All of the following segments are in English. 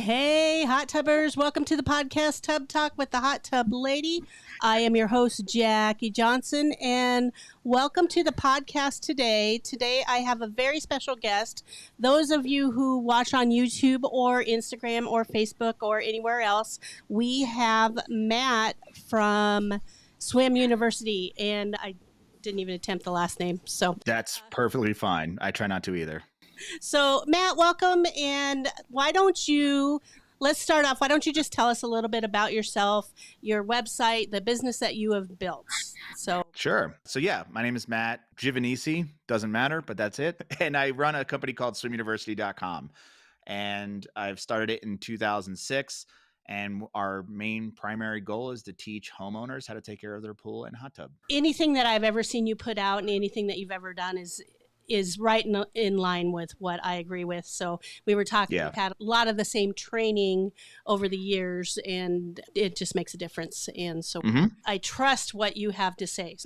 Hey, hot tubbers, welcome to the podcast Tub Talk with the Hot Tub Lady. I am your host, Jackie Johnson, and welcome to the podcast today. Today, I have a very special guest. Those of you who watch on YouTube or Instagram or Facebook or anywhere else, we have Matt from Swim University, and I didn't even attempt the last name, so. That's perfectly fine. I try not to either. So, Matt, welcome. And let's start off. Why don't you just tell us a little bit about yourself, your website, the business that you have built? Sure. So yeah, my name is Matt Giovanisci. Doesn't matter, but that's it. And I run a company called swimuniversity.com. And I've started it in 2006. And our main primary goal is to teach homeowners how to take care of their pool and hot tub. Anything that I've ever seen you put out and anything that you've ever done is right in line with what I agree with. So we were talking, we've had a lot of the same training over the years, and it just makes a difference. And so I trust what you have to say.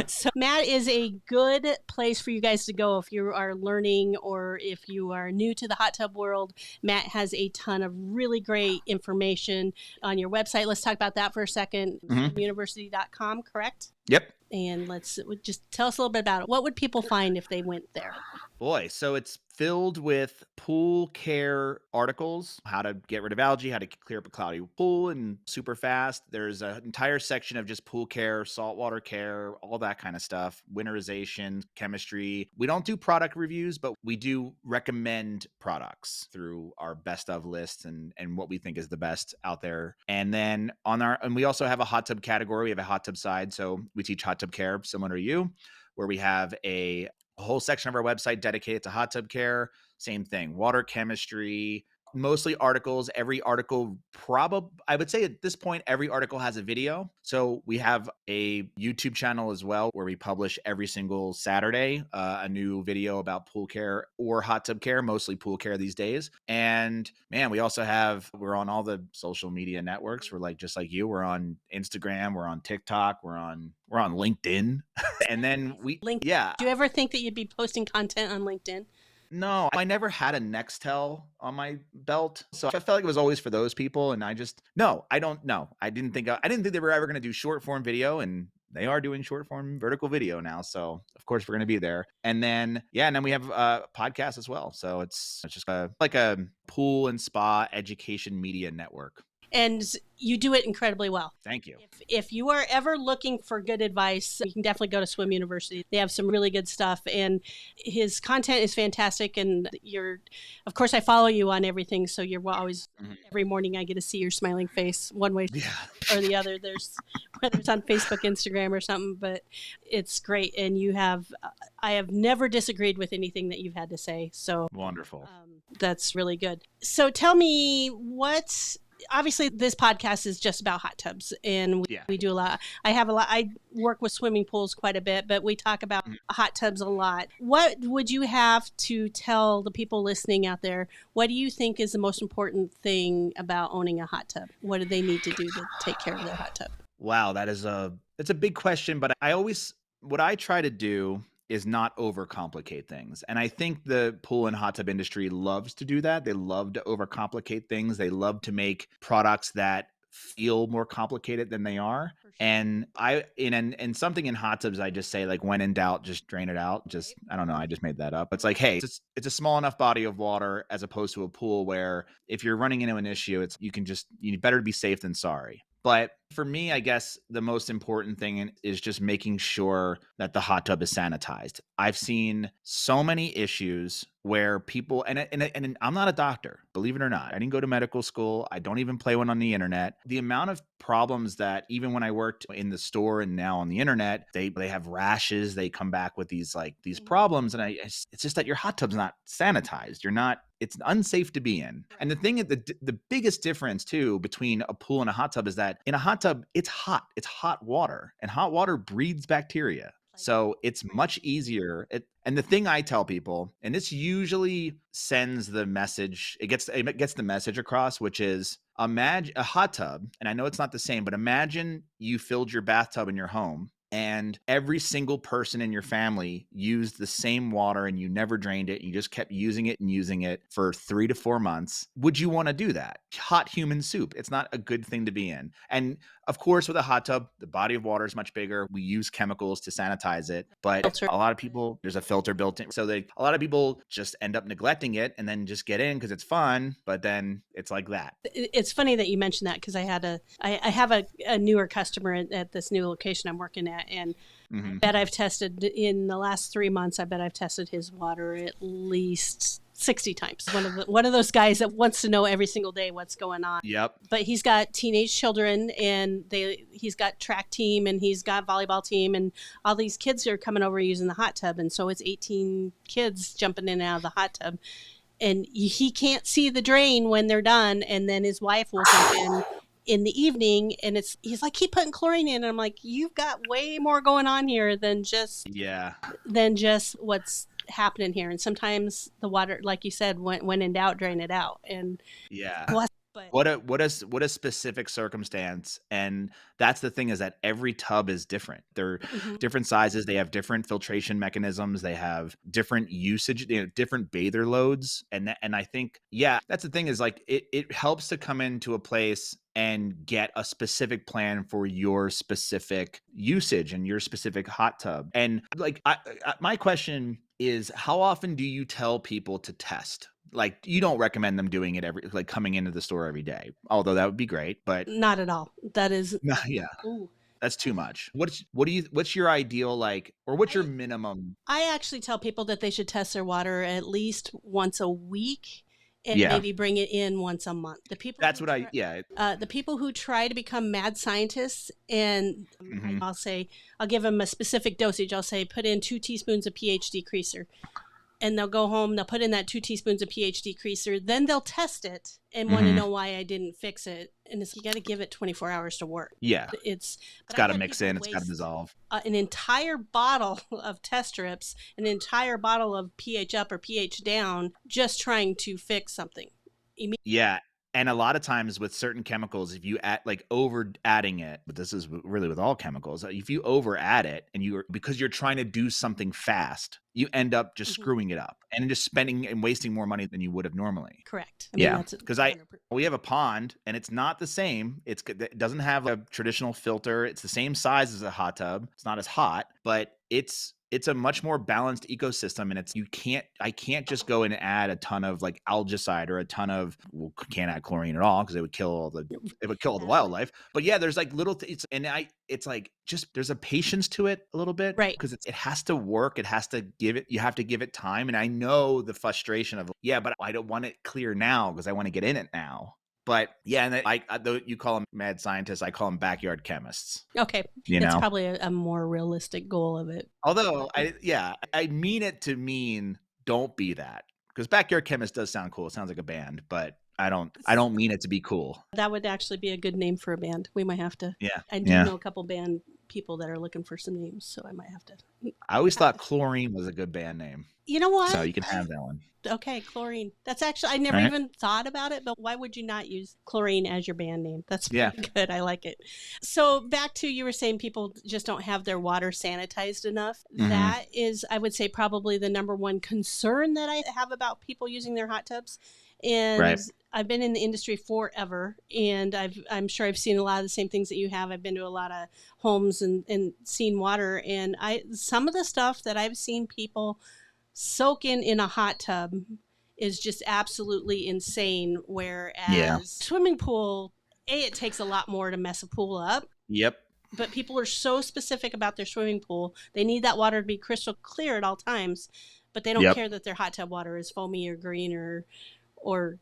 So Matt is a good place for you guys to go if you are learning or if you are new to the hot tub world. Matt has a ton of really great information on your website. Let's talk about that for a second. University.com, correct? Yep. And just tell us a little bit about it. What would people find if they went there? Boy, so it's filled with pool care articles, how to get rid of algae, how to clear up a cloudy pool and super fast. There's an entire section of just pool care, saltwater care, all that kind of stuff, winterization, chemistry. We don't do product reviews, but we do recommend products through our best of lists and what we think is the best out there. And then and we also have a hot tub category. We have a hot tub side. So we teach hot tub care similar to you, where we have a whole section of our website dedicated to hot tub care. Same thing, water chemistry, mostly articles. Every article, I would say at this point, every article has a video. So we have a YouTube channel as well where we publish every single Saturday a new video about pool care or hot tub care, mostly pool care these days. And man, we're on all the social media networks. We're just like you. We're on Instagram. We're on TikTok. We're on LinkedIn. And then LinkedIn. Yeah. Do you ever think that you'd be posting content on LinkedIn? No, I never had a Nextel on my belt. So I felt like it was always for those people. And I don't know. I didn't think they were ever going to do short form video, and they are doing short form vertical video now. So of course we're going to be there. And then we have a podcast as well. So it's just like a pool and spa education media network. And you do it incredibly well. Thank you. If you are ever looking for good advice, you can definitely go to Swim University. They have some really good stuff, and his content is fantastic. And of course, I follow you on everything, so you're always every morning I get to see your smiling face one way or the other. Whether it's on Facebook, Instagram, or something, but it's great. And I have never disagreed with anything that you've had to say. So wonderful. That's really good. So tell me obviously this podcast is just about hot tubs, and we do a lot. I work with swimming pools quite a bit, but we talk about hot tubs a lot. What would you have to tell the people listening out there? What do you think is the most important thing about owning a hot tub? What do they need to do to take care of their hot tub? Wow, it's a big question, but what I try to do is not overcomplicate things. And I think the pool and hot tub industry loves to do that. They love to overcomplicate things. They love to make products that feel more complicated than they are. Sure. And in something in hot tubs, I just say, like, when in doubt, just drain it out. I don't know. I just made that up. It's like, hey, it's a small enough body of water as opposed to a pool where if you're running into an issue, you better be safe than sorry. But for me, I guess the most important thing is just making sure that the hot tub is sanitized. I've seen so many issues where people, and I'm not a doctor, believe it or not. I didn't go to medical school. I don't even play one on the internet. The amount of problems that even when I worked in the store and now on the internet, they have rashes. They come back with these problems. And it's just that your hot tub's not sanitized. It's unsafe to be in. And the biggest difference too between a pool and a hot tub is that in a hot tub, it's hot. It's hot water, and hot water breeds bacteria. So it's much easier. And the thing I tell people, and this usually sends the message, it gets the message across, which is, imagine a hot tub. And I know it's not the same, but imagine you filled your bathtub in your home and every single person in your family used the same water and you never drained it, you just kept using it and using it for 3 to 4 months, would you want to do that? Hot human soup. It's not a good thing to be in. And of course, with a hot tub, the body of water is much bigger. We use chemicals to sanitize it, but Filter. a lot of people, there's a filter built in. So a lot of people just end up neglecting it and then just get in because it's fun, but then it's like that. It's funny that you mentioned that, because I have a newer customer at this new location I'm working at, and I bet I've tested in the last 3 months, I bet I've tested his water at least 60 times. One of those guys that wants to know every single day what's going on. Yep. But he's got teenage children, and he's got track team, and he's got volleyball team, and all these kids are coming over using the hot tub, and so it's 18 kids jumping in and out of the hot tub. And he can't see the drain when they're done, and then his wife will jump in the evening, and he's like, keep putting chlorine in, and I'm like, you've got way more going on here than just what's happening here. And sometimes the water, like you said, when in doubt, drain it out. And what a specific circumstance. And that's the thing, is that every tub is different. They're different sizes. They have different filtration mechanisms. They have different usage, different bather loads. And I think, that's the thing, is like, it helps to come into a place and get a specific plan for your specific usage and your specific hot tub. And like, my question is, how often do you tell people to test? Like, you don't recommend them doing it coming into the store every day, although that would be great, but not at all. That is, ooh. That's too much. What's your ideal, like, or what's your minimum? I actually tell people that they should test their water at least once a week, and maybe bring it in once a month. The people who try to become mad scientists, and I'll give them a specific dosage. I'll say, put in 2 teaspoons of pH decreaser. And they'll go home, they'll put in that 2 teaspoons of pH decreaser, then they'll test it and want to know why I didn't fix it. And you got to give it 24 hours to work. Yeah. It's got to mix in, it's got to dissolve. An entire bottle of test strips, an entire bottle of pH up or pH down, just trying to fix something. Yeah. And a lot of times with certain chemicals, if you over adding it, but this is really with all chemicals, if you over add it and because you're trying to do something fast, you end up just screwing it up and just spending and wasting more money than you would have normally. Correct. Because we have a pond and it's not the same. It doesn't have a traditional filter. It's the same size as a hot tub. It's not as hot, but it's a much more balanced ecosystem, and I can't just go and add a ton of like algicide or a ton of, can't add chlorine at all because it would kill all the wildlife. But there's like little things, and it's like, just, there's a patience to it a little bit, right? Because it has to work. You have to give it time. And I know the frustration of, but I don't want it clear now because I want to get in it now. But and though you call them mad scientists, I call them backyard chemists. Okay, that's probably a more realistic goal of it. Although I mean it to mean don't be that, because backyard chemist does sound cool. It sounds like a band, but I don't mean it to be cool. That would actually be a good name for a band. We might have to. Yeah, I do know a couple band people that are looking for some names, so I might have to. I always thought Chlorine was a good band name. You know what? So you can have that one. Okay, Chlorine. That's actually, I never even thought about it, but why would you not use Chlorine as your band name? That's pretty good. I like it. So back to, you were saying people just don't have their water sanitized enough. That is, I would say, probably the number one concern that I have about people using their hot tubs. And I've been in the industry forever, and I'm sure I've seen a lot of the same things that you have. I've been to a lot of homes and seen water, and some of the stuff that I've seen people soak in a hot tub is just absolutely insane. Whereas swimming pool, it takes a lot more to mess a pool up. Yep. But people are so specific about their swimming pool. They need that water to be crystal clear at all times, but they don't care that their hot tub water is foamy or green or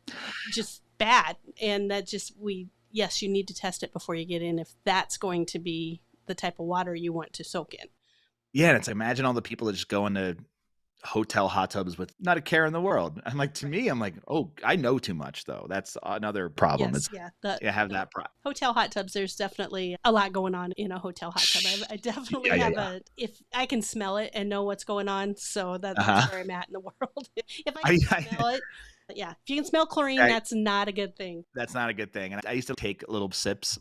just bad. And that just, you need to test it before you get in if that's going to be the type of water you want to soak in. Yeah, and it's, imagine all the people that just go into hotel hot tubs with not a care in the world. I'm like, oh, I know too much though. That's another problem. That problem. Hotel hot tubs, there's definitely a lot going on in a hotel hot tub. I definitely have if I can smell it and know what's going on, so that's where I'm at in the world. If I can smell it. Yeah, if you can smell chlorine, that's not a good thing. That's not a good thing. And I used to take little sips.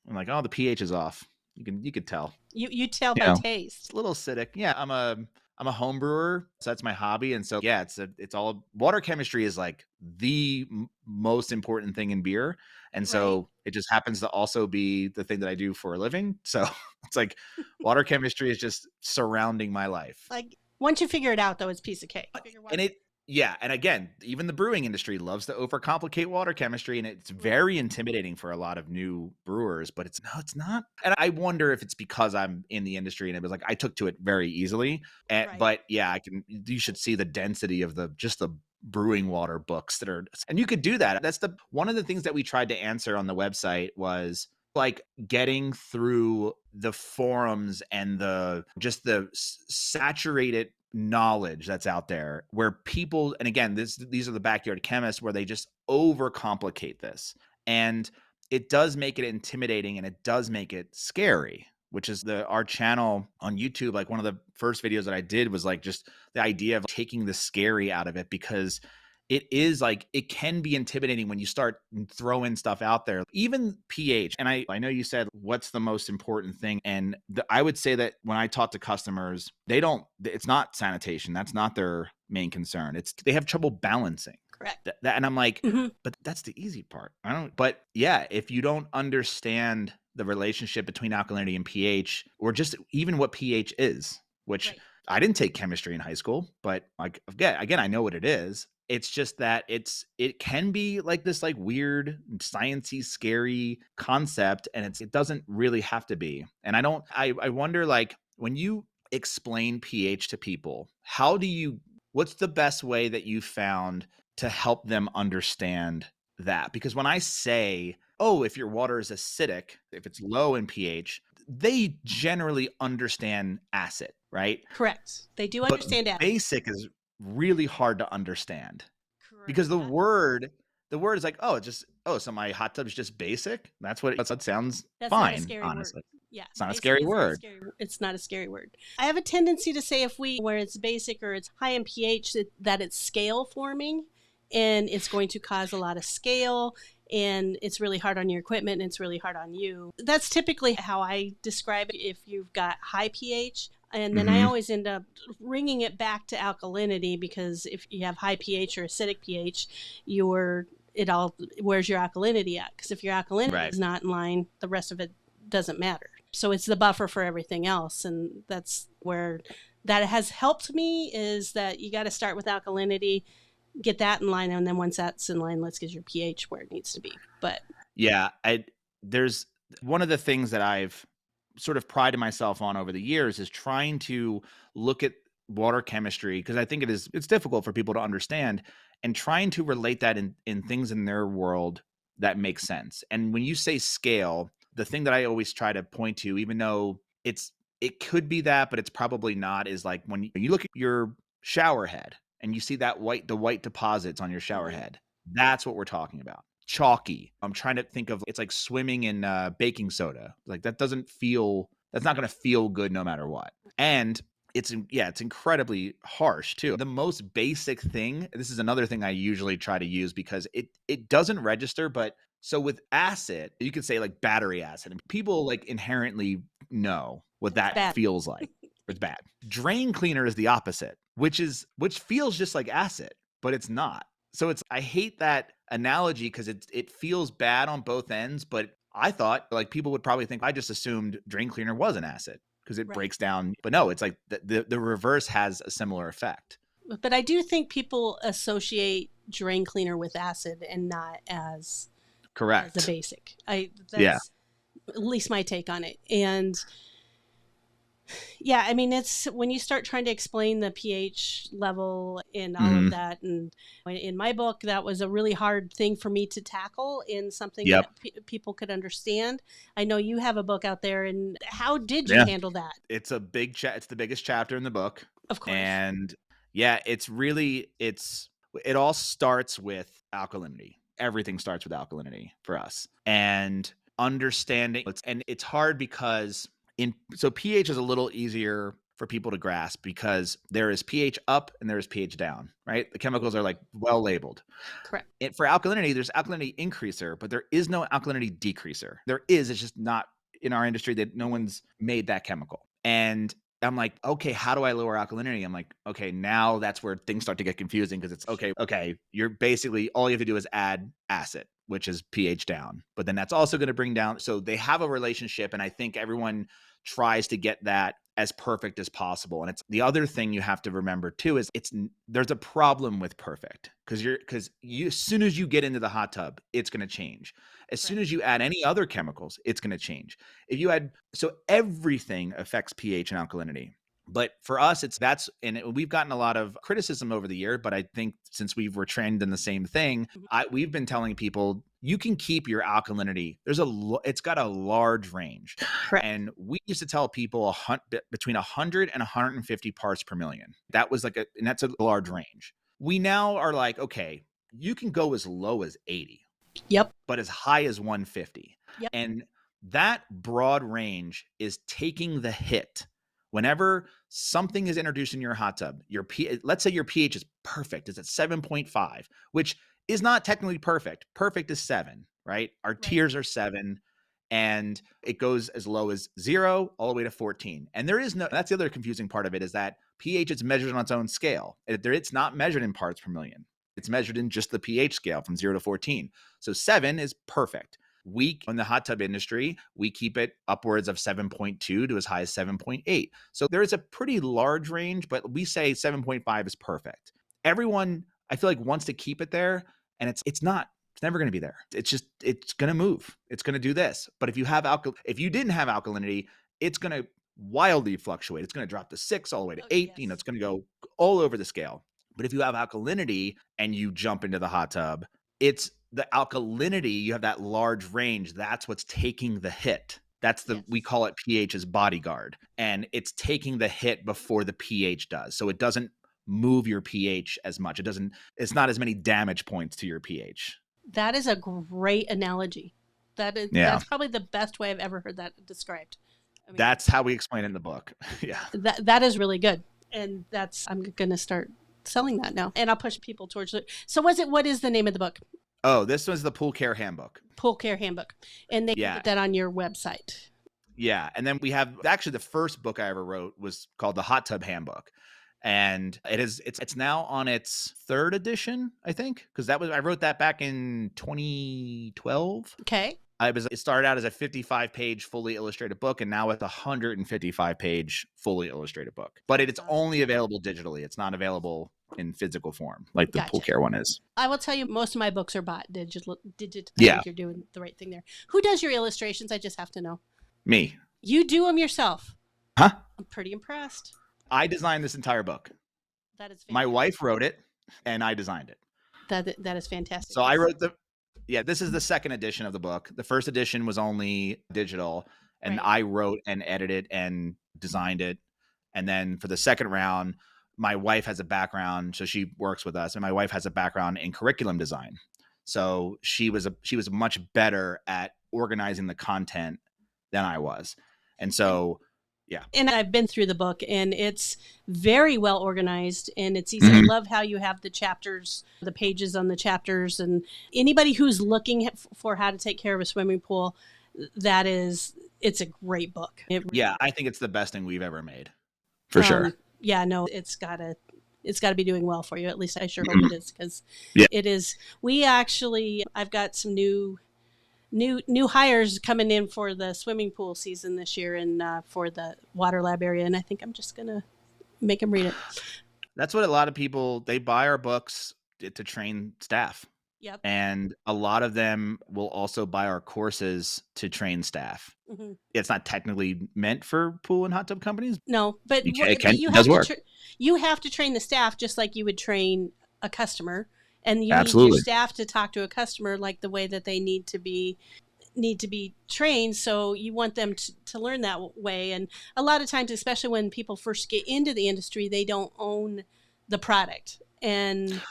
I'm like, oh, the pH is off. You could tell. You tell You by know, taste. it's a little acidic. Yeah, I'm a home brewer, so that's my hobby, and so yeah, it's all water chemistry is like the most important thing in beer, and Right. so it just happens to also be the thing that I do for a living. So it's like water chemistry is just surrounding my life. Like once you figure it out, though, it's a piece of cake. And it yeah, and again, even the brewing industry loves to overcomplicate water chemistry, and it's Right. very intimidating for a lot of new brewers, but it's not. And I wonder if it's because I'm in the industry and it was like I took to it very easily. Right. But yeah, you should see the density of the brewing water books that are, and you could do that. That's the one of the things that we tried to answer on the website was like getting through the forums and the saturated knowledge that's out there where people, and again, these are the backyard chemists where they just overcomplicate this, and it does make it intimidating and it does make it scary, which is our channel on YouTube. Like one of the first videos that I did was like just the idea of taking the scary out of it, because it is like it can be intimidating when you start throwing stuff out there, even pH. And I know you said what's the most important thing, and I would say that when I talk to customers, it's not sanitation, that's not their main concern. It's they have trouble balancing. Correct. And I'm like, Mm-hmm. but that's the easy part. But yeah, if you don't understand the relationship between alkalinity and pH, or just even what pH is, which Right. I didn't take chemistry in high school, but like again, I know what it is. It's just that it can be like this like weird sciencey scary concept, and it doesn't really have to be. And I wonder, like, when you explain pH to people, what's the best way that you found to help them understand that? Because when I say, oh, if your water is acidic, if it's low in pH, they generally understand acid, right? Correct. They do But understand that. basic is really hard to understand, Correct. because the word is like, so my hot tub is just basic. That sounds That's not a fine, scary word. honestly. Yeah, It's not a basic scary is not a word. scary. It's not a scary word. I have a tendency to say where it's basic or it's high in pH, that it's scale forming, and it's going to cause a lot of scale, and it's really hard on your equipment and it's really hard on you. That's typically how I describe it if you've got high pH. And then I always end up bringing it back to alkalinity, because if you have high pH or acidic pH, where's your alkalinity at? Because if your alkalinity is not in line, the rest of it doesn't matter. So it's the buffer for everything else, and that's where that has helped me, is that you got to start with alkalinity, get that in line, and then once that's in line, let's get your pH where it needs to be. But yeah, there's one of the things that I've sort of prided myself on over the years is trying to look at water chemistry, because I think it's difficult for people to understand, and trying to relate that in things in their world that make sense. And when you say scale, the thing that I always try to point to, even though it could be that, but it's probably not, is like when you look at your shower head and you see the white deposits on your shower head, that's what we're talking about. Chalky. I'm trying to think of, it's like swimming in baking soda. Like that's not going to feel good no matter what. And it's incredibly harsh too. The most basic thing, this is another thing I usually try to use, because it doesn't register, but so with acid, you could say like battery acid, and people like inherently know what that feels like. It's bad. Drain cleaner is the opposite, which feels just like acid, but it's not. So I hate that analogy, because it feels bad on both ends, but I thought like people would probably think, I just assumed drain cleaner was an acid because it breaks down. But no, it's like the reverse has a similar effect. But I do think people associate drain cleaner with acid and not as correct as a basic. That's at least my take on it. And yeah, I mean, it's when you start trying to explain the pH level and all of that. And in my book, that was a really hard thing for me to tackle in something that people could understand. I know you have a book out there, and how did you handle that? It's a big it's the biggest chapter in the book. Of course. And yeah, it all starts with alkalinity. Everything starts with alkalinity for us. And understanding, and it's hard because so pH is a little easier for people to grasp, because there is pH up and there is pH down, right? The chemicals are like well labeled. Correct. For alkalinity, there's alkalinity increaser, but there is no alkalinity decreaser. There is, it's just not, in our industry that no one's made that chemical. And I'm like, okay, how do I lower alkalinity? I'm like, okay, now that's where things start to get confusing because it's okay, you're basically, all you have to do is add acid, which is pH down. But then that's also going to bring down. So they have a relationship. And I think everyone tries to get that as perfect as possible. And it's the other thing you have to remember too is there's a problem with perfect because as soon as you get into the hot tub, it's going to change. As soon as you add any other chemicals, it's going to change. So everything affects pH and alkalinity. But for us, we've gotten a lot of criticism over the year, but I think since we're trained in the same thing, we've been telling people you can keep your alkalinity. It's got a large range. Correct. And we used to tell people between 100 and 150 parts per million. That was and that's a large range. We now are like, okay, you can go as low as 80. Yep. But as high as 150. Yep. And that broad range is taking the hit. Whenever something is introduced in your hot tub, let's say your pH is perfect, it's at 7.5, which is not technically perfect. Perfect is 7, right? Our tiers are 7, and it goes as low as 0 all the way to 14. And that's the other confusing part of it is that pH is measured on its own scale. It's not measured in parts per million. It's measured in just the pH scale from 0 to 14. So 7 is perfect. In the hot tub industry, we keep it upwards of 7.2 to as high as 7.8. So there is a pretty large range, but we say 7.5 is perfect. Everyone, I feel like, wants to keep it there, and it's not. It's never going to be there. It's going to move. It's going to do this. But if you didn't have alkalinity, it's going to wildly fluctuate. It's going to drop to 6 all the way to 8. Yes. It's going to go all over the scale. But if you have alkalinity and you jump into the hot tub, it's the alkalinity, you have that large range. That's what's taking the hit. We call it pH's bodyguard. And it's taking the hit before the pH does. So it doesn't move your pH as much. It's not as many damage points to your pH. That is a great analogy. That's probably the best way I've ever heard that described. That's how we explain it in the book. Yeah. That is really good. And I'm going to start selling that now. And I'll push people towards it. So what is the name of the book? Oh, this was the Pool Care Handbook. Pool Care Handbook. And they put that on your website. Yeah. And then we have actually the first book I ever wrote was called the Hot Tub Handbook. And it's now on its 3rd edition, I think, because I wrote that back in 2012. Okay. It started out as a 55-page fully illustrated book, and now it's a 155-page fully illustrated book. But it's only available digitally. It's not available in physical form like the Pool Care one is. I will tell you, most of my books are bought digital. Yeah. I think you're doing the right thing there. Who does your illustrations? I just have to know. Me. You do them yourself? Huh? I'm pretty impressed. I designed this entire book. That is fantastic. My wife wrote it, and I designed it. That is fantastic. So I wrote this is the 2nd edition of the book. The 1st edition was only digital, and I wrote and edited and designed it. And then for the second round, my wife has a background, so she works with us, and my wife has a background in curriculum design. So she was much better at organizing the content than I was. And so, yeah. And I've been through the book, and it's very well organized, and it's easy. I love how you have the chapters, the pages on the chapters, and anybody who's looking for how to take care of a swimming pool, it's a great book. I think it's the best thing we've ever made, for sure. Yeah, no, it's gotta be doing well for you. At least I sure hope it is, because it is. I've got some new hires coming in for the swimming pool season this year, and for the water lab area, and I think I'm just gonna make them read it. That's what a lot of people, they buy our books to train staff. Yep. And a lot of them will also buy our courses to train staff. Mm-hmm. It's not technically meant for pool and hot tub companies. No, but it does work. You have to train the staff just like you would train a customer, and you need your staff to talk to a customer like the way that they need to be trained. So you want them to learn that way. And a lot of times, especially when people first get into the industry, they don't own the product. And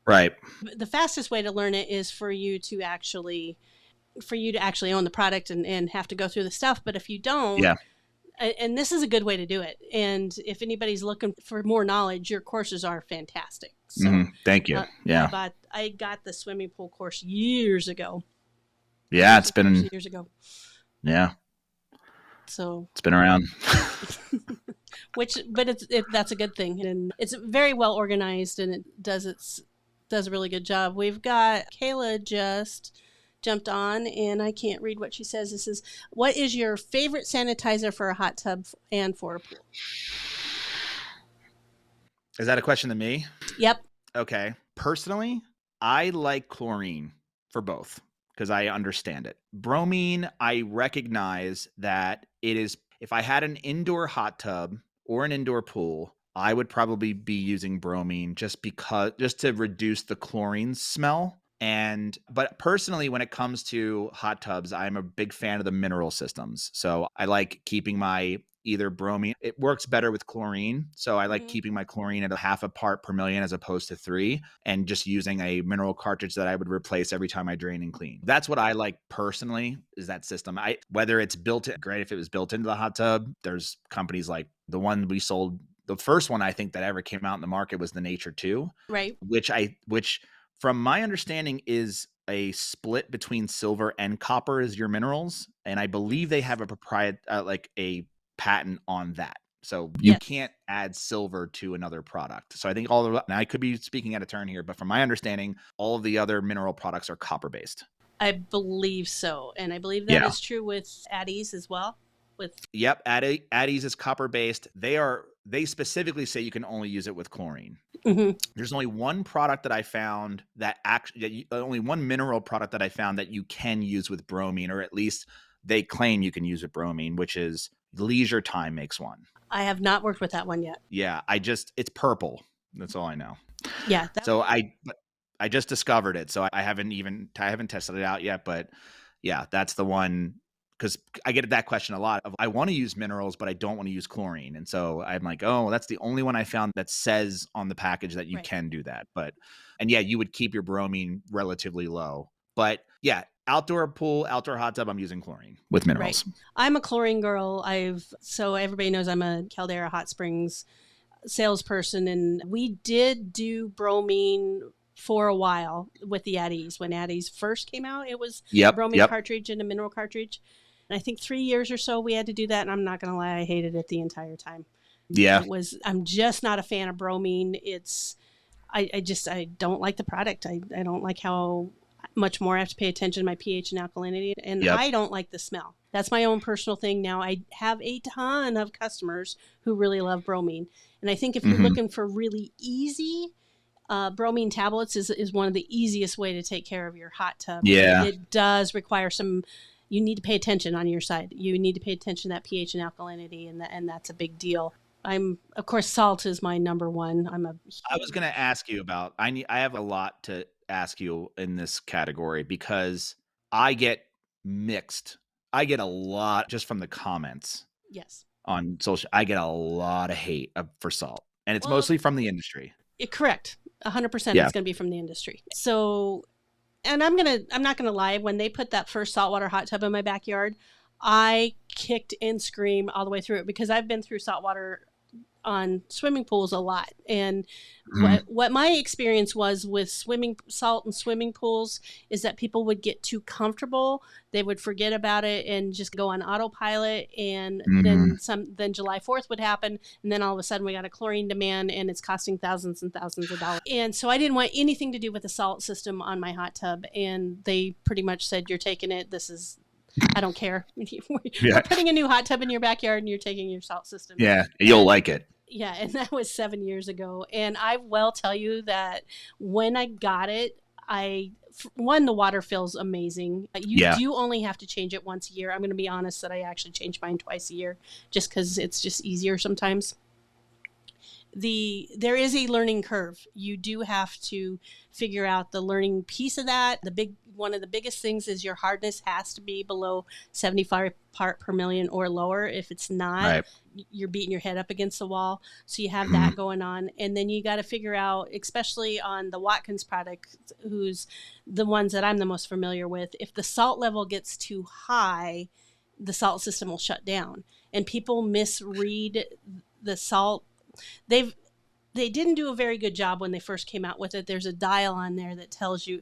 the fastest way to learn it is for you to actually own the product and have to go through the stuff. But if you don't, and this is a good way to do it. And if anybody's looking for more knowledge, your courses are fantastic. So thank you. I got the swimming pool course years ago. Yeah, it's been years ago. Yeah. So it's been around. But that's a good thing, and it's very well organized, and it does a really good job. We've got Kayla just jumped on, and I can't read what she says. This is, what is your favorite sanitizer for a hot tub and for a pool? Is that a question to me? Yep. Okay. Personally, I like chlorine for both because I understand it. Bromine, I recognize that it is, if I had an indoor hot tub or an indoor pool, I would probably be using bromine just to reduce the chlorine smell. But personally, when it comes to hot tubs, I'm a big fan of the mineral systems. So I like keeping my either bromine. It works better with chlorine. So I like keeping my chlorine at a 0.5 part per million as opposed to 3, and just using a mineral cartridge that I would replace every time I drain and clean. That's what I like personally, is that system. Whether it's built in, great if it was built into the hot tub. There's companies like the one we sold. The first one I think that ever came out in the market was the Nature 2, right? Which from my understanding is a split between silver and copper as your minerals, and I believe they have a patent on that. So you can't add silver to another product. So I think and I could be speaking out of turn here, but from my understanding, all of the other mineral products are copper based. I believe so, and I believe that is true with Addies as well. Addies is copper based. They specifically say you can only use it with chlorine. There's only one product that I found only one mineral product that I found that you can use with bromine, or at least they claim you can use with bromine, which is Leisure Time makes one. I have not worked with that one yet. Yeah, it's purple. That's all I know. Yeah. So I just discovered it, so I haven't tested it out yet, but yeah, that's the one. Because I get that question a lot of, I want to use minerals, but I don't want to use chlorine. And so I'm like, oh, that's the only one I found that says on the package that you can do that. And you would keep your bromine relatively low. But yeah, outdoor pool, outdoor hot tub, I'm using chlorine with minerals. Right. I'm a chlorine girl. So everybody knows I'm a Caldera Hot Springs salesperson, and we did do bromine for a while with the Addies. When Addies first came out, it was a bromine cartridge and a mineral cartridge. And I think 3 years or so we had to do that, and I'm not going to lie, I hated it the entire time. Yeah. I'm just not a fan of bromine. I don't like the product. I don't like how much more I have to pay attention to my pH and alkalinity, and I don't like the smell. That's my own personal thing. Now, I have a ton of customers who really love bromine, and I think if you're looking for really easy, bromine tablets is one of the easiest way to take care of your hot tub. Yeah. It does require you need to pay attention on your side. You need to pay attention to that pH and alkalinity, and that's a big deal. Of course, salt is my number one. I was going to ask you about, I have a lot to ask you in this category, because I get a lot just from the comments. Yes. On social, I get a lot of hate for salt, and it's mostly from the industry. Correct. 100% it's going to be from the industry. So, and I'm not going to lie, when they put that first saltwater hot tub in my backyard, I kicked and screamed all the way through it, because I've been through saltwater on swimming pools a lot. And what my experience was with salt and swimming pools is that people would get too comfortable. They would forget about it and just go on autopilot. And then July 4th would happen. And then all of a sudden we got a chlorine demand, and it's costing thousands and thousands of dollars. And so I didn't want anything to do with the salt system on my hot tub. And they pretty much said, you're taking it. I don't care. We're putting a new hot tub in your backyard, and you're taking your salt system. Yeah, you'll like it. Yeah, and that was 7 years ago. And I will tell you that when I got it, the water feels amazing. You do only have to change it once a year. I'm going to be honest that I actually change mine twice a year, just because it's just easier sometimes. There is a learning curve. You do have to figure out the learning piece of that. One of the biggest things is your hardness has to be below 75 part per million or lower. If it's not, you're beating your head up against the wall. So you have that going on. And then you got to figure out, especially on the Watkins product, who's the ones that I'm the most familiar with, if the salt level gets too high, the salt system will shut down. And people misread the salt. They didn't do a very good job when they first came out with it. There's a dial on there that tells you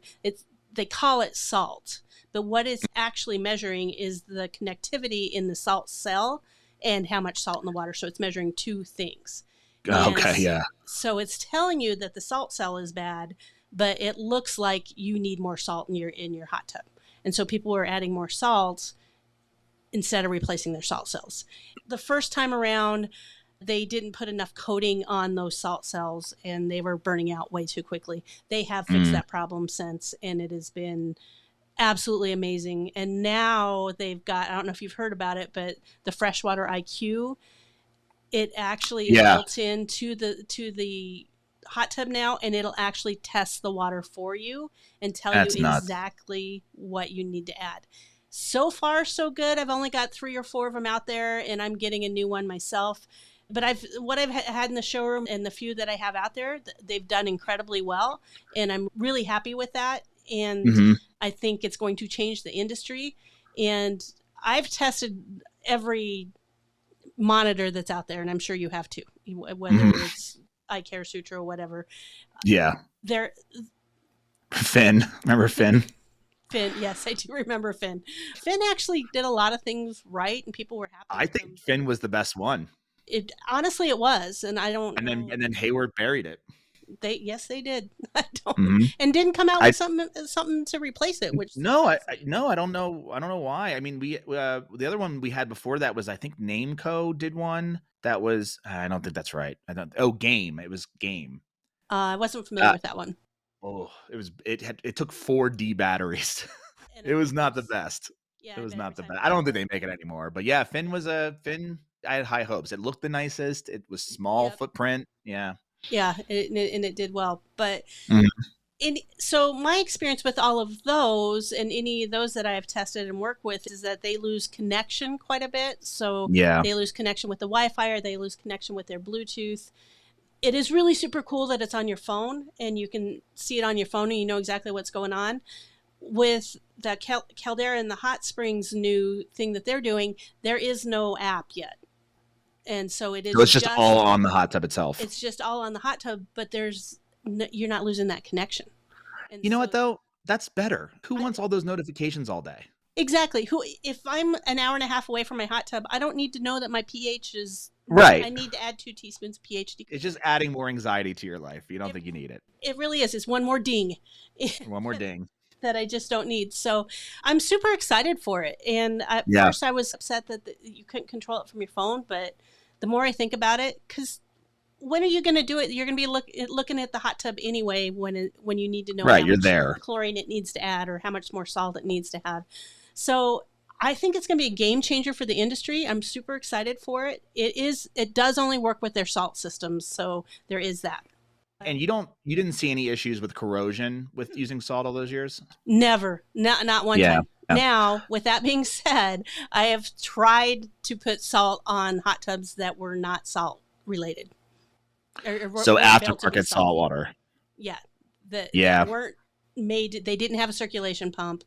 they call it salt, but what it's actually measuring is the connectivity in the salt cell and how much salt in the water. So it's measuring two things. Okay, yeah. So it's telling you that the salt cell is bad, but it looks like you need more salt in your hot tub. And so people were adding more salt instead of replacing their salt cells. The first time around, they didn't put enough coating on those salt cells and they were burning out way too quickly. They have fixed that problem since, and it has been absolutely amazing. And now they've got, I don't know if you've heard about it, but the Freshwater IQ, it actually is built into the hot tub now, and it'll actually test the water for you and tell you exactly what you need to add. So far, so good. I've only got 3 or 4 of them out there, and I'm getting a new one myself. But what I've had in the showroom and the few that I have out there, they've done incredibly well, and I'm really happy with that. And I think it's going to change the industry. And I've tested every monitor that's out there, and I'm sure you have too, whether it's iCare, Sutra, or whatever. Yeah. Finn. Remember Finn? Finn, yes, I do remember Finn. Finn actually did a lot of things right, and people were happy. I think Finn was the best one. Honestly, it was, and I don't. And then Hayward buried it. They did. I don't, and didn't come out with something to replace it. Which I don't know. I don't know why. I mean, we the other one we had before that was, I think, Nameco did one that was. I don't think that's right. Game. It was Game. I wasn't familiar with that one. Oh, it took 4D batteries. It was not the best. Yeah, it was not the best. I don't think they make it anymore. But yeah, Finn. I had high hopes. It looked the nicest. It was small footprint. Yeah. Yeah, and it did well. But so my experience with all of those and any of those that I have tested and worked with is that they lose connection quite a bit. So they lose connection with the Wi-Fi, or they lose connection with their Bluetooth. It is really super cool that it's on your phone and you can see it on your phone and you know exactly what's going on. With the Caldera and the Hot Springs new thing that they're doing, there is no app yet. And so it's just all on the hot tub itself. It's just all on the hot tub, but you're not losing that connection. And you know what, though? That's better. Who wants all those notifications all day? Exactly. If I'm an hour and a half away from my hot tub, I don't need to know that my pH is right. I need to add 2 teaspoons of pH decrease. It's just adding more anxiety to your life. You don't think you need it. It really is. It's one more ding. One more ding. That I just don't need. So I'm super excited for it. And at first I was upset that you couldn't control it from your phone. But the more I think about it, because when are you going to do it? You're going to be looking at the hot tub anyway when you need to know how much chlorine it needs to add or how much more salt it needs to have. So I think it's going to be a game changer for the industry. I'm super excited for it. It does only work with their salt systems. So there is that. And you didn't see any issues with corrosion with using salt all those years? Never. Not one time. Yeah. Now, with that being said, I have tried to put salt on hot tubs that were not salt related. So aftermarket salt water. Yeah. That weren't made, they didn't have a circulation pump.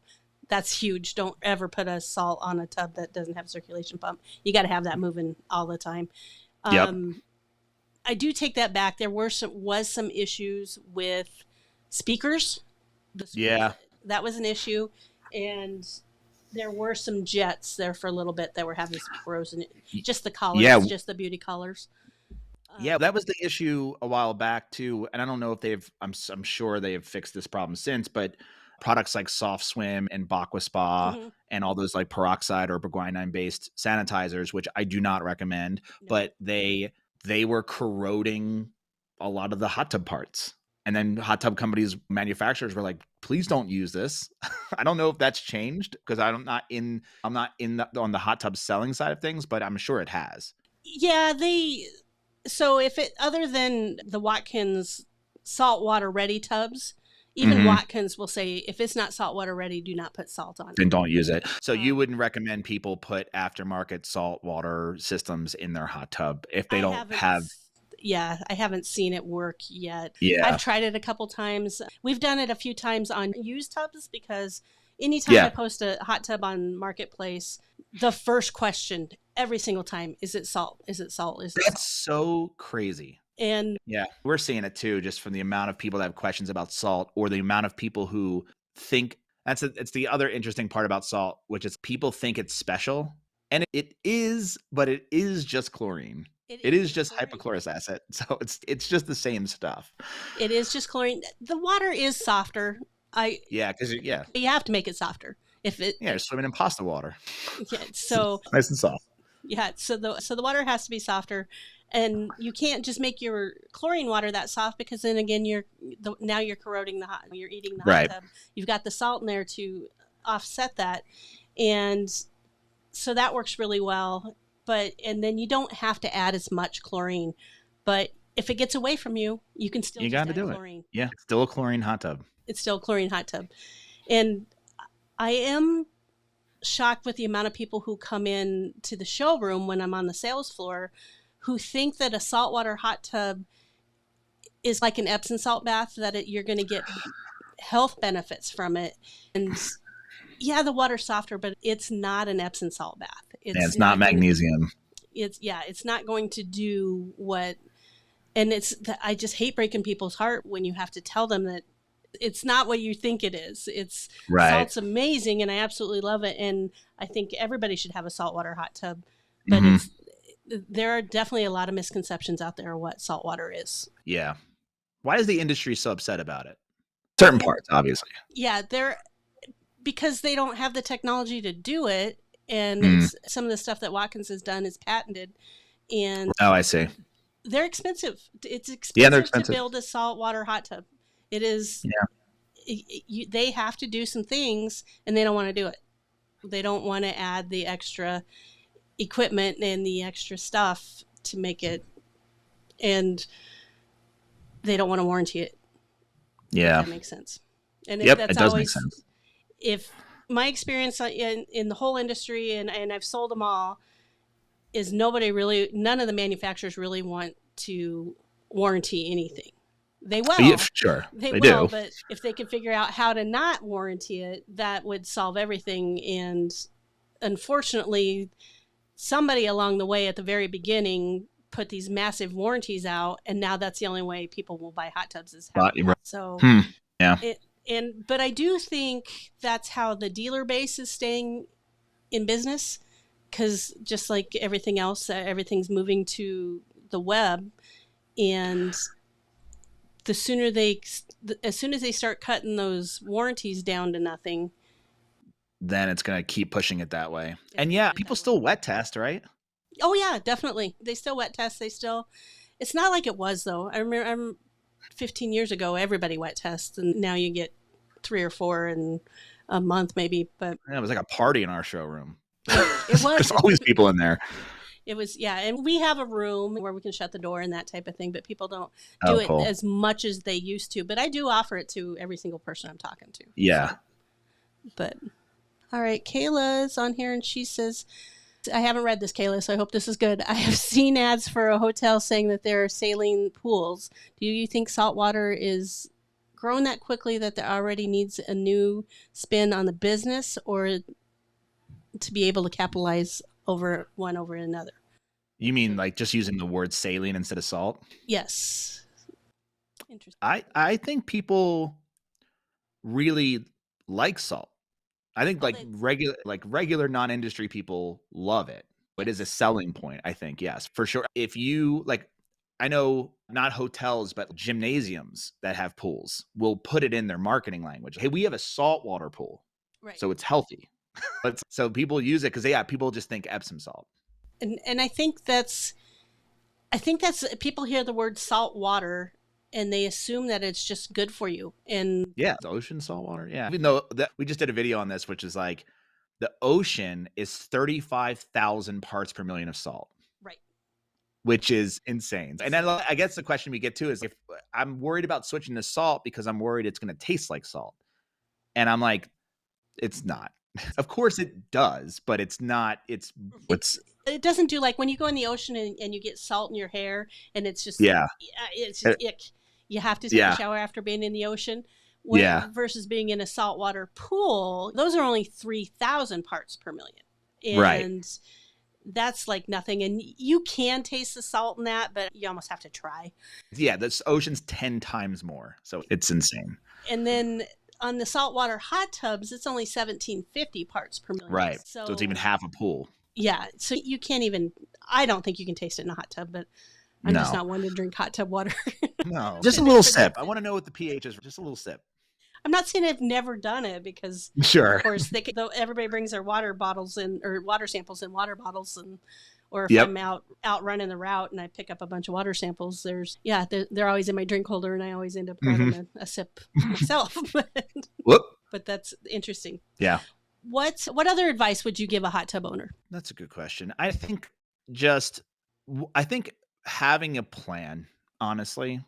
That's huge. Don't ever put a salt on a tub that doesn't have a circulation pump. You got to have that moving all the time. Yep. I do take that back. There was some issues with speakers. That was an issue, and there were some jets there for a little bit that were having some corrosion. Just the collars, just the beauty collars. That was the issue a while back too. And I don't know if I'm sure they have fixed this problem since, but products like Soft Swim and Aqua Spa and all those like peroxide or berguinine based sanitizers, which I do not recommend, but they were corroding a lot of the hot tub parts. And then hot tub companies, manufacturers were like, please don't use this. I don't know if that's changed because I'm not on the hot tub selling side of things, but I'm sure it has. Yeah, so if it, other than the Watkins saltwater ready tubs, even Watkins will say, if it's not saltwater ready, do not put salt on it. Then don't use it. So you wouldn't recommend people put aftermarket saltwater systems in their hot tub if they don't have... Yeah, I haven't seen it work yet. Yeah. I've tried it a couple times. We've done it a few times on used tubs because anytime I post a hot tub on Marketplace, the first question every single time, is it salt? Is it salt? Is it That's so crazy. And we're seeing it too, just from the amount of people that have questions about salt or the amount of people who think it's the other interesting part about salt, which is people think it's special, and it is, but it is just chlorine. It is just hypochlorous acid. So it's just the same stuff. It is just chlorine. The water is softer. Because you have to make it softer. You're swimming in pasta water. Yeah, so nice and soft. Yeah, so the water has to be softer, and you can't just make your chlorine water that soft, because then again now you're corroding you're eating the hot tub. You've got the salt in there to offset that, and so that works really well. And then you don't have to add as much chlorine, but if it gets away from you, you can still add chlorine. Yeah, it's still a chlorine hot tub. It's still a chlorine hot tub, and I am shocked with the amount of people who come in to the showroom when I'm on the sales floor who think that a saltwater hot tub is like an Epsom salt bath, that you're going to get health benefits from it. And yeah, the water's softer, but it's not an Epsom salt bath. It's not magnesium. It's not going to do what, and I just hate breaking people's heart when you have to tell them that it's not what you think it is. Salt's amazing, and I absolutely love it. And I think everybody should have a saltwater hot tub, but there are definitely a lot of misconceptions out there of what saltwater is. Yeah. Why is the industry so upset about it? Certain parts, obviously. Yeah, because they don't have the technology to do it, and some of the stuff that Watkins has done is patented. And I see. They're expensive. It's expensive to build a saltwater hot tub. It is. Yeah. They have to do some things, and they don't want to do it. They don't want to add the extra equipment and the extra stuff to make it, and they don't want to warranty it. Yeah, if that makes sense. And it does make sense. If my experience in the whole industry, and I've sold them all, is none of the manufacturers really want to warranty anything. They will. Yeah, sure. They will, do. But if they could figure out how to not warranty it, that would solve everything. And unfortunately, somebody along the way at the very beginning put these massive warranties out, and now that's the only way people will buy hot tubs is so. Yeah. But I do think that's how the dealer base is staying in business, because just like everything else, everything's moving to the web, and as soon as they start cutting those warranties down to nothing, then it's going to keep pushing it that way. And yeah, people still wet test, right? Oh yeah, definitely. They still wet test. It's not like it was though. I remember 15 years ago, everybody wet tests, and now you get 3 or 4 in a month maybe. But yeah, it was like a party in our showroom. It was. There's always people in there. It was, yeah. And we have a room where we can shut the door and that type of thing, but people don't do it as much as they used to. But I do offer it to every single person I'm talking to. Yeah. So. But, all right, Kayla's on here, and she says, I haven't read this, Kayla, so I hope this is good. I have seen ads for a hotel saying that there are saline pools. Do you think saltwater is grown that quickly that there already needs a new spin on the business, or to be able to capitalize over another? You mean like just using the word saline instead of salt? Yes. Interesting. I think people really like salt. I think regular non-industry people love it. It is a selling point, I think. Yes, for sure. If you I know not hotels, but gymnasiums that have pools will put it in their marketing language. Hey, we have a saltwater pool. Right. So it's healthy. So people use it because people just think Epsom salt. And I think that's people hear the word salt water and they assume that it's just good for you. And yeah, it's ocean salt water. Yeah. Even though we just did a video on this, which is like the ocean is 35,000 parts per million of salt. Right. Which is insane. And then I guess the question we get to is, if I'm worried about switching to salt because I'm worried it's going to taste like salt. And I'm like, it's not. Of course it does, but it's not. It doesn't do, like when you go in the ocean and you get salt in your hair and it's just it's just ick. You have to take a shower after being in the ocean. Versus being in a saltwater pool, those are only 3,000 parts per million. And that's like nothing. And you can taste the salt in that, but you almost have to try. Yeah, the ocean's 10 times more. So it's insane. And then on the saltwater hot tubs, it's only 1750 parts per million. Right. So it's even So half a pool. yeah, so you can't even. I don't think you can taste it in a hot tub, but I'm just No. not one to drink hot tub water. No. Just a little sip. I want to know what the pH is. Just a little sip. I'm not saying I've never done it because, Sure. of course, though everybody brings their water bottles in or water samples in water bottles, and or if Yep. I'm out running the route and I pick up a bunch of water samples, they're always in my drink holder, and I always end up grabbing a sip myself. Whoop. But that's interesting. Yeah. What other advice would you give a hot tub owner? That's a good question. I think having a plan, honestly,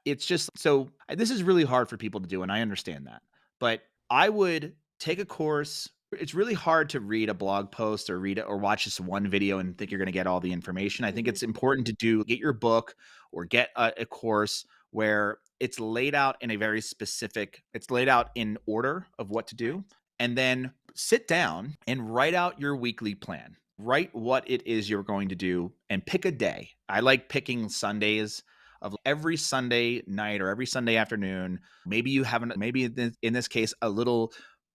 it's just so this is really hard for people to do, and I understand that. But I would take a course. It's really hard to read a blog post or read or watch just one video and think you're going to get all the information. I think it's important to get your book or get a course where it's laid out in a very specific, it's laid out in order of what to do. And then sit down and write out your weekly plan. Write what it is you're going to do and pick a day. I like picking Sundays of every Sunday night or every Sunday afternoon. Maybe you haven't, maybe in this case, a little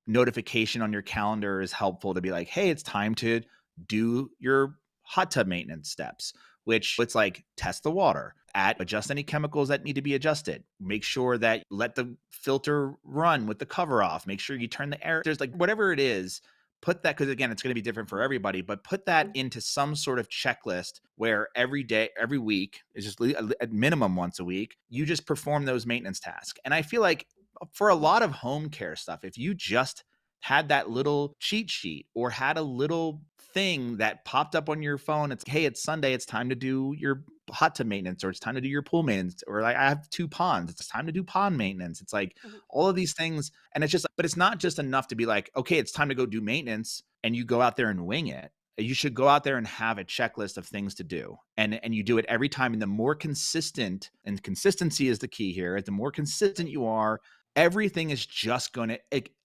notification on your calendar is helpful to be like, hey, it's time to do your hot tub maintenance steps, which it's like test the water, adjust any chemicals that need to be adjusted, make sure that you let the filter run with the cover off, make sure you turn the air, there's like whatever it is, put that, because again, it's going to be different for everybody, but put that into some sort of checklist where every day, every week is just at minimum once a week, you just perform those maintenance tasks. And I feel like for a lot of home care stuff, if you just had that little cheat sheet or had a little thing that popped up on your phone, it's, hey, it's Sunday, it's time to do your hot tub maintenance, or it's time to do your pool maintenance, or like I have 2 ponds, it's time to do pond maintenance. It's like all of these things. And it's just, but it's not just enough to be like, okay, it's time to go do maintenance and you go out there and wing it. You should go out there and have a checklist of things to do. And you do it every time. And the more consistent, and consistency is the key here, the more consistent you are, everything is just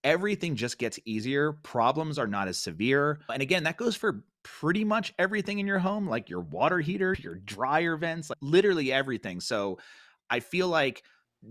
everything just gets easier. Problems are not as severe. And again, that goes for pretty much everything in your home, like your water heater, your dryer vents, like literally everything. So I feel like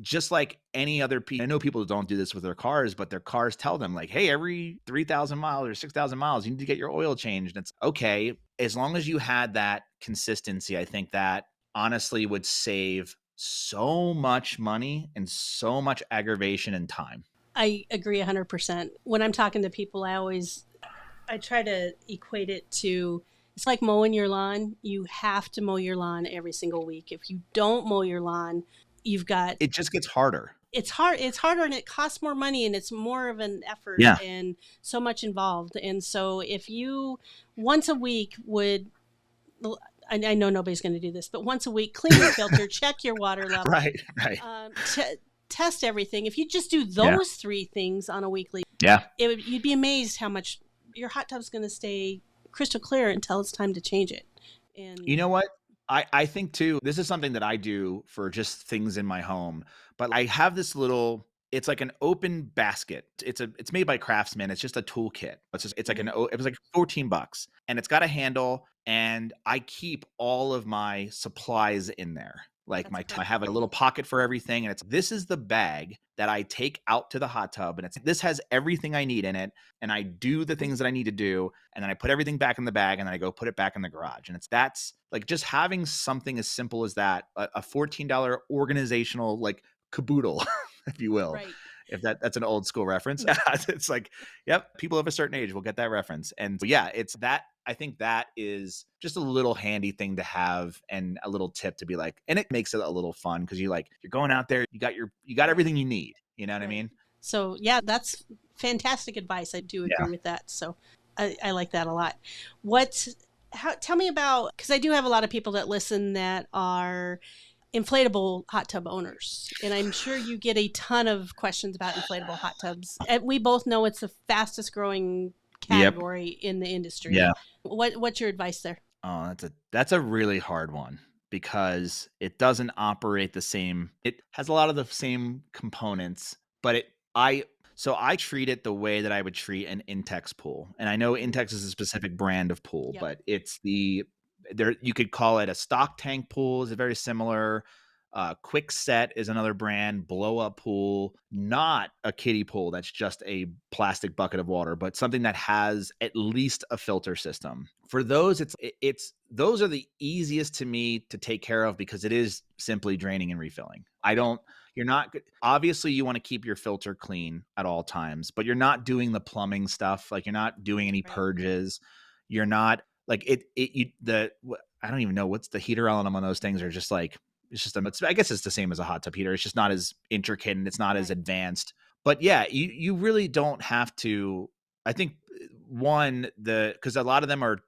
just like any other people, I know people don't do this with their cars, but their cars tell them like, hey, every 3,000 miles or 6,000 miles, you need to get your oil changed. And it's okay. As long as you had that consistency, I think that honestly would save so much money and so much aggravation and time. I agree 100%. When I'm talking to people, I try to equate it to, it's like mowing your lawn. You have to mow your lawn every single week. If you don't mow your lawn, it just gets harder. It's harder, and it costs more money, and it's more of an effort and so much involved. And so if you once a week would, I know nobody's going to do this, but once a week, clean your filter, check your water level, right. Test everything. If you just do those 3 things on a weekly, you'd be amazed how much your hot tub's going to stay crystal clear until it's time to change it. And you know what? I think too, this is something that I do for just things in my home, but I have this little, it's like an open basket. It's made by Craftsman. It's just a toolkit. It was like $14 and it's got a handle, and I keep all of my supplies in there. Like I have a little pocket for everything, and this is the bag that I take out to the hot tub, and this has everything I need in it, and I do the things that I need to do, and then I put everything back in the bag, and then I go put it back in the garage. And that's like just having something as simple as that, a $14 organizational like caboodle, if you will. Right. If that's an old school reference. It's like, yep, people of a certain age will get that reference. And so, yeah, it's that. I think that is just a little handy thing to have, and a little tip to be like, and it makes it a little fun because you're going out there, you got everything you need. You know what I mean? So yeah, that's fantastic advice. I do agree with that. So I like that a lot. Tell me about, because I do have a lot of people that listen that are inflatable hot tub owners, and I'm sure you get a ton of questions about inflatable hot tubs. And we both know it's the fastest growing category in the industry. Yeah. What's your advice there? Oh, that's a really hard one, because it doesn't operate the same. It has a lot of the same components, but I treat it the way that I would treat an Intex pool. And I know Intex is a specific brand of pool, but it's you could call it a stock tank pool, is very similar. Quick Set is another brand. Blow Up Pool, not a kiddie pool that's just a plastic bucket of water, but something that has at least a filter system. For those, those are the easiest to me to take care of because it is simply draining and refilling. You're not, obviously you want to keep your filter clean at all times, but you're not doing the plumbing stuff. Like you're not doing any purges. You're not like I don't even know what's the heater element on those things are just like, I guess it's the same as a hot tub heater. It's just not as intricate and it's not as advanced, but yeah, you really don't have to. I think because a lot of them are,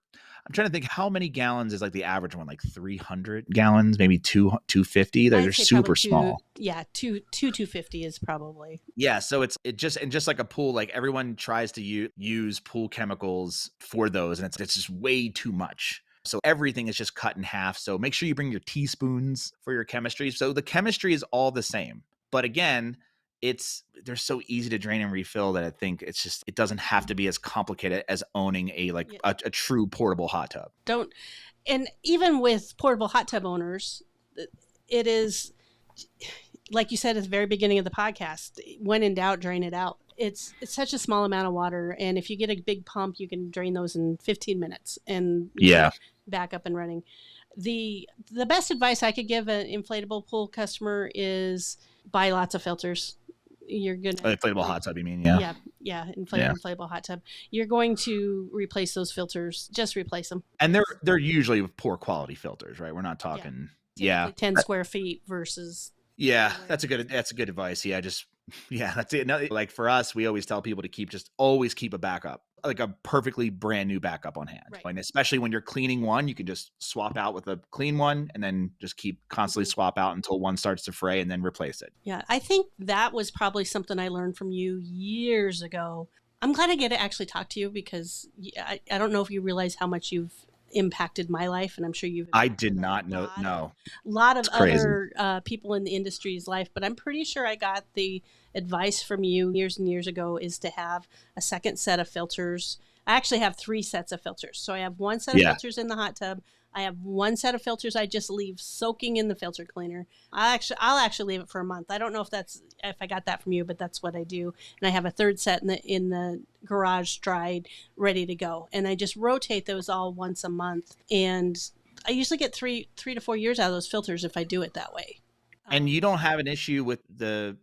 I'm trying to think how many gallons is like the average one, like 300 gallons, maybe 250. They're super small. Yeah. 250 is probably. Yeah. So it's just like a pool, like everyone tries to use pool chemicals for those. And it's just way too much. So everything is just cut in half. So make sure you bring your teaspoons for your chemistry. So the chemistry is all the same. But again, they're so easy to drain and refill that I think it doesn't have to be as complicated as owning a true portable hot tub. And even with portable hot tub owners, it is, like you said at the very beginning of the podcast, when in doubt, drain it out. It's such a small amount of water. And if you get a big pump, you can drain those in 15 minutes and back up and running. The best advice I could give an inflatable pool customer is buy lots of filters. You're going to inflatable hot tub, you mean? Yeah. Inflatable hot tub. You're going to replace those filters. Just replace them. And they're usually poor quality filters, right? We're not talking 10 square feet versus. Yeah, that's a good advice. That's it. Like for us, we always tell people to always keep a backup, like a perfectly brand new backup on hand. Right. And especially when you're cleaning one, you can just swap out with a clean one and then just keep constantly swap out until one starts to fray and then replace it. Yeah, I think that was probably something I learned from you years ago. I'm glad I get to actually talk to you because I don't know if you realize how much you've impacted my life, and I'm sure you've. I did not know. No, a lot of other people in the industry's life, but I'm pretty sure I got the advice from you years and years ago is to have a second set of filters. I actually have 3 sets of filters, so I have one set of filters in the hot tub. I have one set of filters I just leave soaking in the filter cleaner. I'll actually leave it for a month. I don't know if I got that from you, but that's what I do. And I have a third set in the garage dried, ready to go. And I just rotate those all once a month. And I usually get 3 to 4 years out of those filters if I do it that way. And you don't have an issue with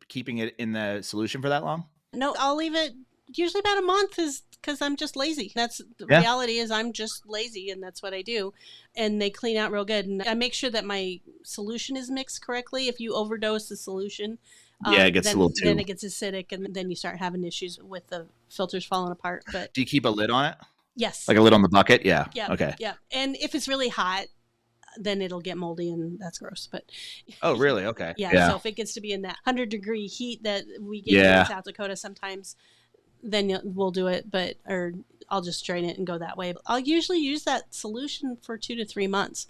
keeping it in the solution for that long? No, I'll leave it usually about a month because I'm just lazy. That's the reality is I'm just lazy and that's what I do. And they clean out real good. And I make sure that my solution is mixed correctly. If you overdose the solution, it gets a little too. Then it gets acidic and then you start having issues with the filters falling apart. But do you keep a lid on it? Yes. Like a lid on the bucket? Yeah. Okay. Yeah. And if it's really hot, then it'll get moldy and that's gross. But oh, really? Okay. Yeah. So if it gets to be in that 100-degree heat that we get in South Dakota sometimes, then we'll do it, or I'll just drain it and go that way. I'll usually use that solution for 2 to 3 months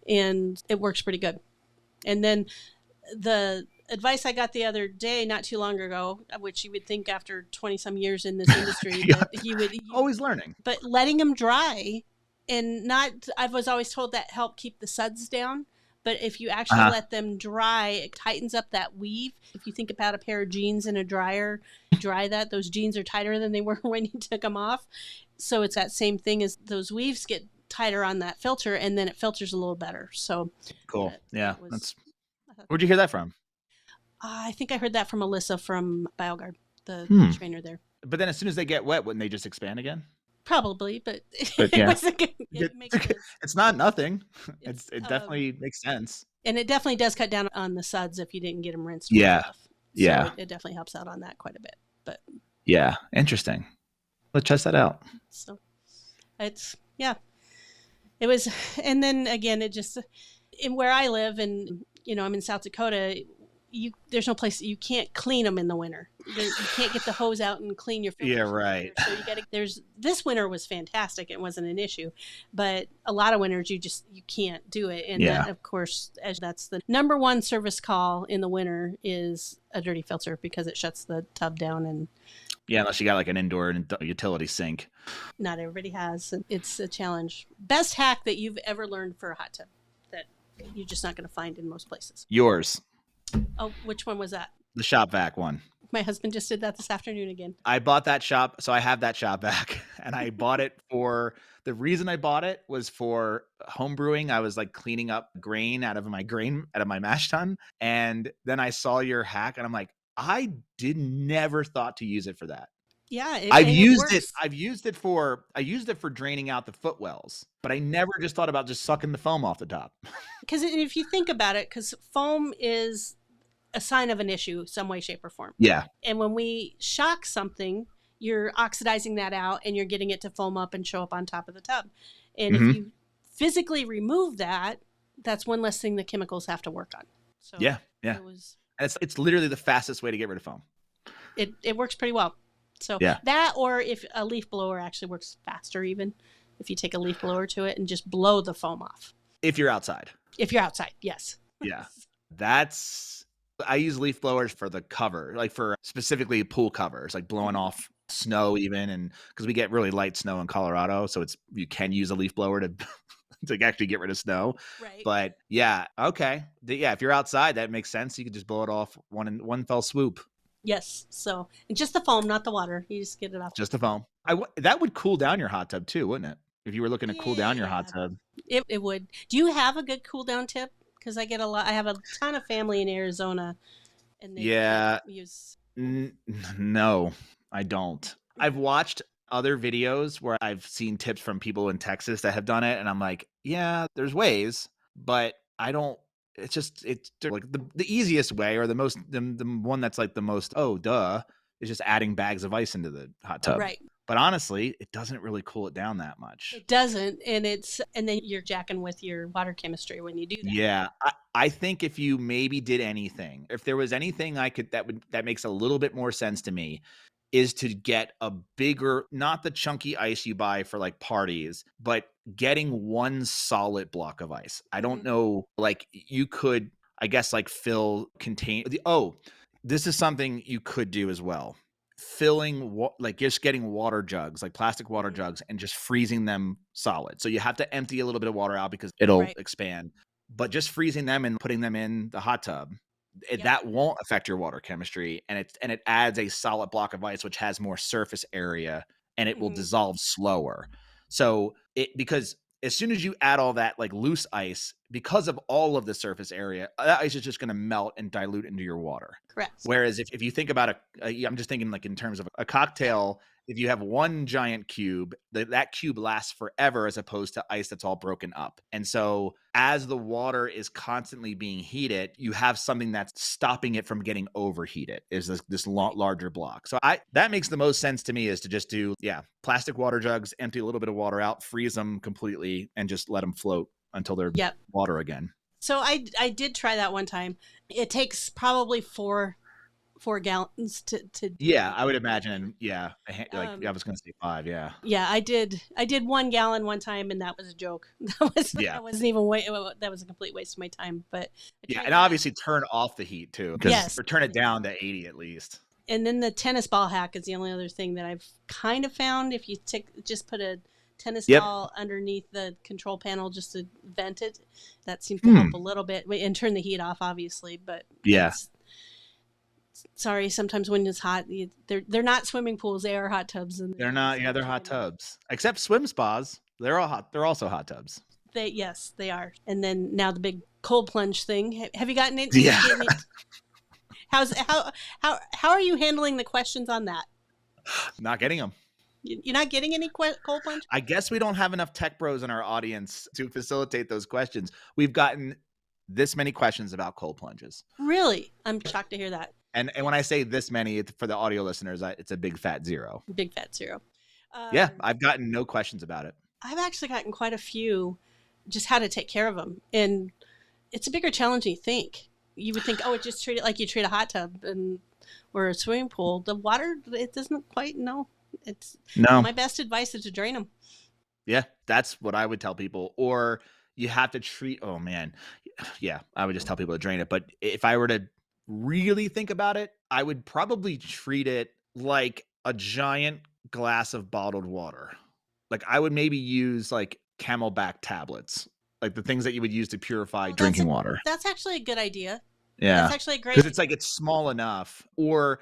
and it works pretty good. And then the advice I got the other day, not too long ago, which you would think after 20 some years in this industry, that always learning, but letting them dry and I was always told that helped keep the suds down. But if you actually let them dry, it tightens up that weave. If you think about a pair of jeans in a dryer, dry those jeans are tighter than they were when you took them off. So it's that same thing as those weaves get tighter on that filter and then it filters a little better. So cool. Where'd you hear that from? I think I heard that from Alyssa from BioGuard, the trainer there. But then as soon as they get wet, wouldn't they just expand again? Probably, but it makes sense. It's not nothing. It definitely makes sense. And it definitely does cut down on the suds if you didn't get them rinsed. Yeah. So it definitely helps out on that quite a bit. But yeah, interesting. Let's test that out. So it was, and then again, it just, in where I live and, I'm in South Dakota, there's no place you can't clean them in the winter. You can't get the hose out and clean your filters. Yeah, right. So this winter was fantastic. It wasn't an issue, but a lot of winters you can't do it. And that, of course, that's the number one service call in the winter is a dirty filter because it shuts the tub down. And unless you got like an indoor utility sink. Not everybody has. It's a challenge. Best hack that you've ever learned for a hot tub? you're just not going to find in most places. Yours. Oh, which one was that? The shop vac one. My husband just did that this afternoon again. I bought that shop, so I have that shop vac, and I bought it for the reason I bought it was for home brewing. I was like cleaning up grain out of my mash tun, and then I saw your hack, and I'm like, I never thought to use it for that. Yeah, I've used works. it. I used it for draining out the footwells, but I never just thought about just sucking the foam off the top. Because if you think about it, because foam is a sign of an issue, some way, shape, or form. Yeah. And when we shock something, you're oxidizing that out, and you're getting it to foam up and show up on top of the tub. And if you physically remove that, that's one less thing the chemicals have to work on. So yeah. It's literally the fastest way to get rid of foam. It works pretty well. So that, or if a leaf blower actually works faster, even if you take a leaf blower to it and just blow the foam off. If you're outside. Yes. Yeah. I use leaf blowers for the cover, like for specifically pool covers, like blowing off snow even, and because we get really light snow in Colorado, so you can use a leaf blower to to actually get rid of snow. Right. But yeah, okay. If you're outside, that makes sense. You can just blow it off one fell swoop. Yes. So, and just the foam, not the water. You just get it off. Just the foam. That would cool down your hot tub too, wouldn't it? If you were looking to cool down your hot tub. It would. Do you have a good cool down tip? Because I have a ton of family in Arizona, and they use. No, I don't. I've watched other videos where I've seen tips from people in Texas that have done it, and I'm like, yeah, there's ways, but I don't. It's like the easiest way, or the one that's like the most is just adding bags of ice into the hot tub. Right. But honestly, it doesn't really cool it down that much. It doesn't, and then you're jacking with your water chemistry when you do that. Yeah, I think if you maybe did anything, if there was anything that makes a little bit more sense to me, is to get a bigger, not the chunky ice you buy for like parties, but getting one solid block of ice. I don't know, like you could, I guess, like this is something you could do as well. Filling just getting water jugs, like plastic water jugs, and just freezing them solid. So you have to empty a little bit of water out because it'll expand, but just freezing them and putting them in the hot tub, that won't affect your water chemistry, and it adds a solid block of ice which has more surface area, and it will dissolve slower. So because as soon as you add all that like loose ice, because of all of the surface area, that ice is just going to melt and dilute into your water. Correct. Whereas if you think about I'm just thinking like in terms of a cocktail, if you have one giant cube, that cube lasts forever as opposed to ice that's all broken up. And so as the water is constantly being heated, you have something that's stopping it from getting overheated, is this larger block. So that makes the most sense to me, is to just do, plastic water jugs, empty a little bit of water out, freeze them completely, and just let them float until they're water again. So I did try that one time. It takes probably 4 gallons to I would imagine. I was gonna say 5. I did 1 gallon one time, and that was a joke. That wasn't even that was a complete waste of my time. But and obviously turn off the heat too, or turn it down to 80 at least. And then the tennis ball hack is the only other thing that I've kind of found. If you just put a tennis ball underneath the control panel just to vent it, that seems to help a little bit, and turn the heat off obviously, but sorry, sometimes when it's hot, they're not swimming pools, they are hot tubs. And they're not, they're hot tubs. Except swim spas, they're all hot. They're also hot tubs. They are. And then now the big cold plunge thing. Have you gotten it? Yeah. How are you handling the questions on that? Not getting them. You're not getting any cold plunge? I guess we don't have enough tech bros in our audience to facilitate those questions. We've gotten this many questions about cold plunges. Really? I'm shocked to hear that. And when I say this many, for the audio listeners, it's a big fat 0. Big fat 0. I've gotten no questions about it. I've actually gotten quite a few, just how to take care of them. And it's a bigger challenge than you think. You would think, it just treat it like you treat a hot tub or a swimming pool. The water, it doesn't quite, my best advice is to drain them. Yeah, that's what I would tell people. Or you have to treat, I would just tell people to drain it. But if I were to really think about it, I would probably treat it like a giant glass of bottled water. Like I would maybe use like Camelback tablets like the things that you would use to purify drinking water. That's actually a good idea. Yeah. That's actually a great, because it's like it's small enough, or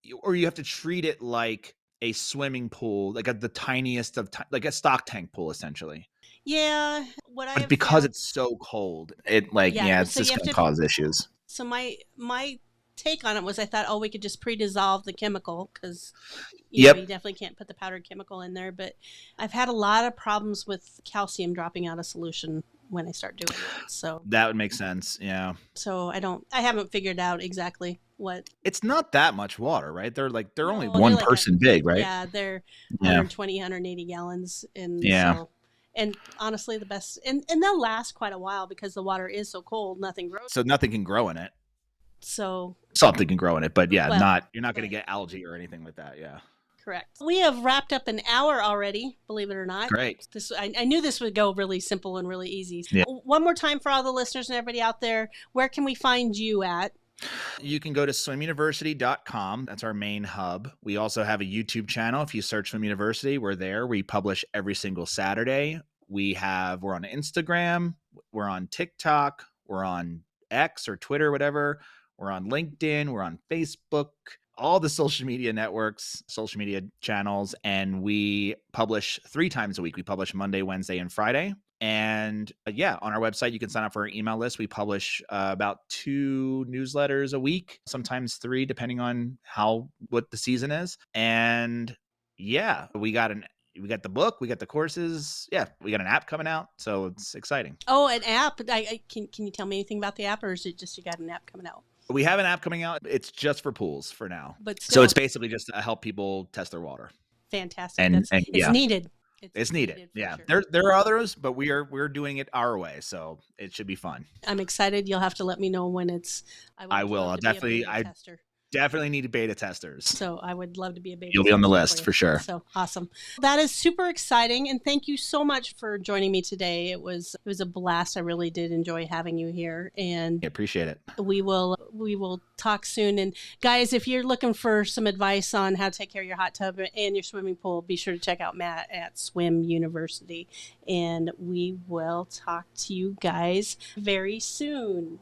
you have to treat it like a swimming pool, like the tiniest of like a stock tank pool, essentially. Yeah, what I But have because found, it's so cold, it like it's so just you have going to to. cause issues. So my take on it was I thought, oh, we could just pre-dissolve the chemical because you definitely can't put the powdered chemical in there. But I've had a lot of problems with calcium dropping out of solution when I start doing it. So that would make sense. Yeah. So I haven't figured out exactly what. It's not that much water, right? They're only No, one they're like person big, right? Yeah, they're 120, 180 gallons, and so. And honestly, the best, and they'll last quite a while because the water is so cold, nothing grows. So nothing can grow in it. So something can grow in it, but yeah, well, you're not going to get algae or anything like that. Yeah. Correct. We have wrapped up an hour already, believe it or not. Great. I knew this would go really simple and really easy. Yeah. One more time for all the listeners and everybody out there, where can we find you at? You can go to swimuniversity.com. That's our main hub. We also have a YouTube channel. If you search Swim University, we're there. We publish every single Saturday. We're on Instagram. We're on TikTok. We're on X or Twitter, whatever. We're on LinkedIn. We're on Facebook, all the social media networks, social media channels. And we publish 3 times a week. We publish Monday, Wednesday, and Friday. And on our website, you can sign up for our email list. We publish about 2 newsletters a week, sometimes 3, depending on what the season is. And we got the book, we got the courses. Yeah, we got an app coming out, so it's exciting. Oh, an app! Can you tell me anything about the app, or is it just you got an app coming out? We have an app coming out. It's just for pools for now, but so it's basically just to help people test their water. Fantastic, and it's needed. It's needed. Yeah. Sure. There are others, but we're doing it our way, so it should be fun. I'm excited. You'll have to let me know when it's. I will. I'll definitely. Definitely need beta testers. So I would love to be a beta tester. You'll be on the list for sure. So awesome. That is super exciting. And thank you so much for joining me today. It was a blast. I really did enjoy having you here. And I appreciate it. We will talk soon. And guys, if you're looking for some advice on how to take care of your hot tub and your swimming pool, be sure to check out Matt at Swim University. And we will talk to you guys very soon.